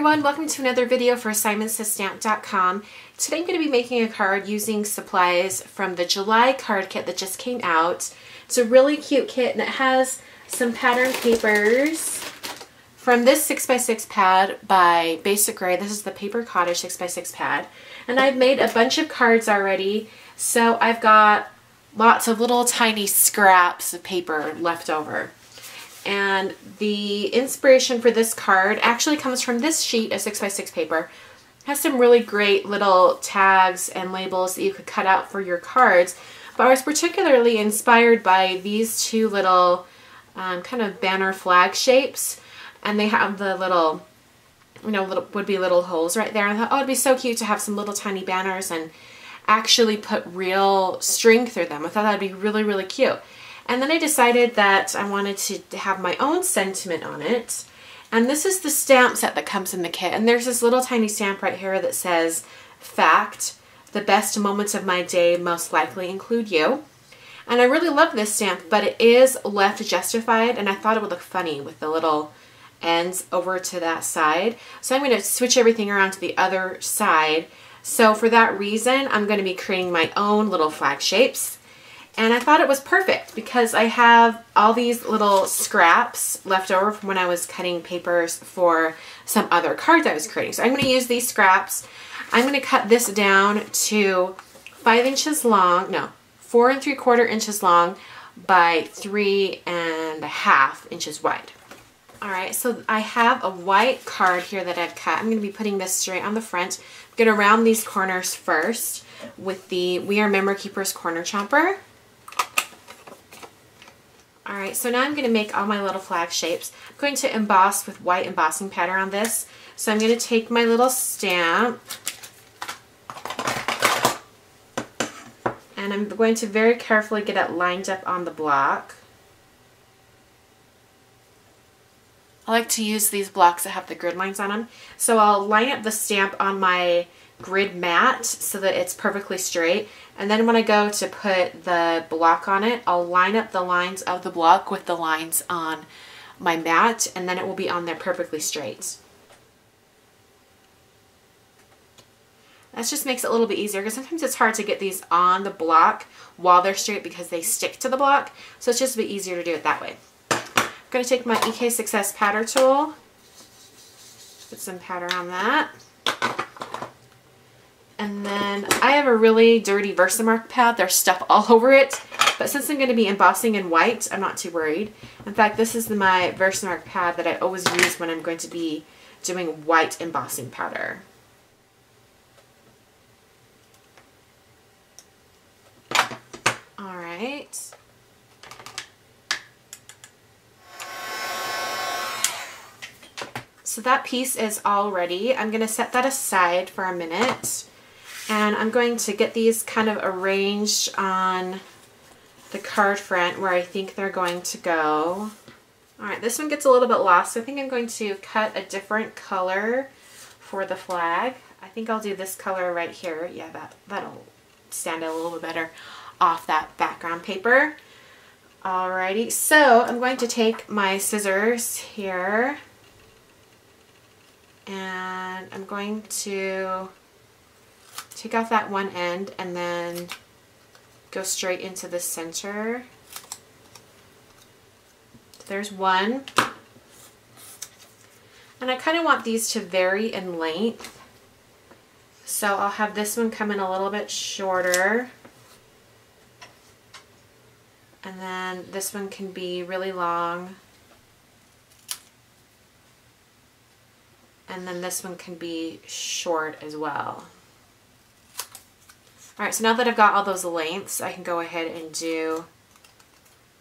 everyone, welcome to another video for SimonsSaysStamp.com. Today I'm going to be making a card using supplies from the July card kit that just came out. It's a really cute kit and it has some pattern papers from this 6x6 pad by Basic Gray. This is the Paper Cottage 6x6 pad. And I've made a bunch of cards already, so I've got lots of little tiny scraps of paper left over. And the inspiration for this card actually comes from this sheet of 6x6 paper. It has some really great little tags and labels that you could cut out for your cards. But I was particularly inspired by these two little kind of banner flag shapes. And they have the little, would-be little holes right there. And I thought, oh, it'd be so cute to have some little tiny banners and actually put real string through them. I thought that'd be really, really cute. And then I decided that I wanted to have my own sentiment on it. And this is the stamp set that comes in the kit. And there's this little tiny stamp right here that says, "Fact, the best moments of my day most likely include you." And I really love this stamp, but it is left justified, and I thought it would look funny with the little ends over to that side. So I'm going to switch everything around to the other side. So for that reason, I'm going to be creating my own little flag shapes. And I thought it was perfect because I have all these little scraps left over from when I was cutting papers for some other cards I was creating. So I'm going to use these scraps. I'm going to cut this down to 5 inches long, no, 4 3/4 inches long by 3.5 inches wide. All right, so I have a white card here that I've cut. I'm going to be putting this straight on the front. I'm going to round these corners first with the We Are Memory Keepers Corner Chomper. Alright, so now I'm going to make all my little flag shapes. I'm going to emboss with white embossing powder on this. So I'm going to take my little stamp and I'm going to very carefully get it lined up on the block. I like to use these blocks that have the grid lines on them. So I'll line up the stamp on my grid mat so that it's perfectly straight, and then when I go to put the block on it, I'll line up the lines of the block with the lines on my mat, and then it will be on there perfectly straight. That just makes it a little bit easier because sometimes it's hard to get these on the block while they're straight because they stick to the block, so it's just a bit easier to do it that way. I'm going to take my EK Success powder tool, put some powder on that. And then I have a really dirty Versamark pad. There's stuff all over it. But since I'm going to be embossing in white, I'm not too worried. In fact, this is my Versamark pad that I always use when I'm going to be doing white embossing powder. Alright. So that piece is all ready. I'm going to set that aside for a minute. And I'm going to get these kind of arranged on the card front where I think they're going to go. Alright, this one gets a little bit lost, so I think I'm going to cut a different color for the flag. I think I'll do this color right here. Yeah, that'll stand out a little bit better off that background paper. Alrighty, so I'm going to take my scissors here and I'm going to take off that one end and then go straight into the center. So there's one. And I kind of want these to vary in length. So I'll have this one come in a little bit shorter. And then this one can be really long. And then this one can be short as well. Alright, so now that I've got all those lengths, I can go ahead and do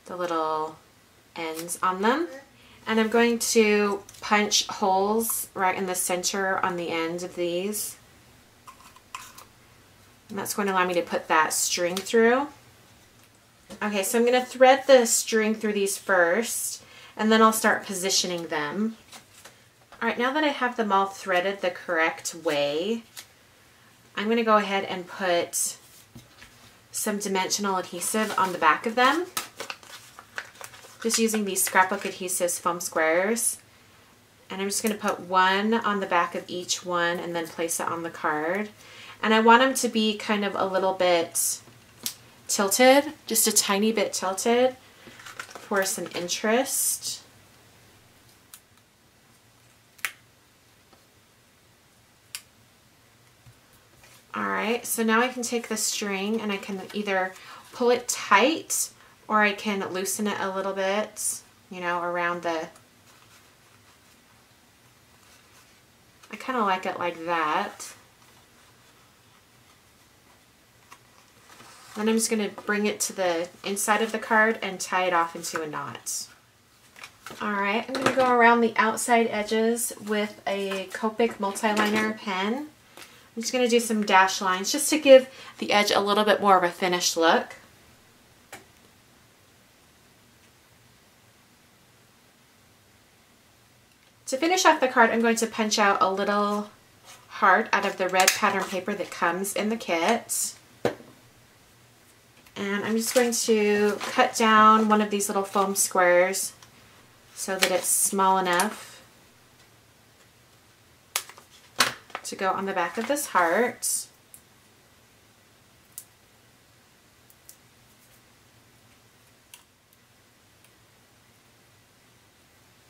the little ends on them. And I'm going to punch holes right in the center on the ends of these. And that's going to allow me to put that string through. Okay, so I'm going to thread the string through these first, and then I'll start positioning them. Alright, now that I have them all threaded the correct way, I'm going to go ahead and put some dimensional adhesive on the back of them. Just using these scrapbook adhesives foam squares. And I'm just going to put one on the back of each one and then place it on the card. And I want them to be kind of a little bit tilted, just a tiny bit tilted for some interest. Alright, so now I can take the string and I can either pull it tight or I can loosen it a little bit, you know, around the... I kind of like it like that. Then I'm just going to bring it to the inside of the card and tie it off into a knot. Alright, I'm going to go around the outside edges with a Copic multi-liner pen. I'm just going to do some dash lines just to give the edge a little bit more of a finished look. To finish off the card, I'm going to punch out a little heart out of the red pattern paper that comes in the kit. And I'm just going to cut down one of these little foam squares so that it's small enough to go on the back of this heart.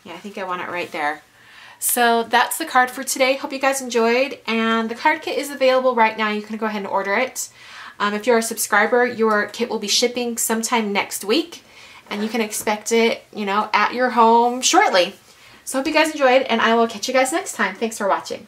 Yeah, I think I want it right there. So that's the card for today. Hope you guys enjoyed, and the card kit is available right now. You can go ahead and order it. If you're a subscriber, your kit will be shipping sometime next week, and you can expect it, you know, at your home shortly. So hope you guys enjoyed, and I will catch you guys next time. Thanks for watching.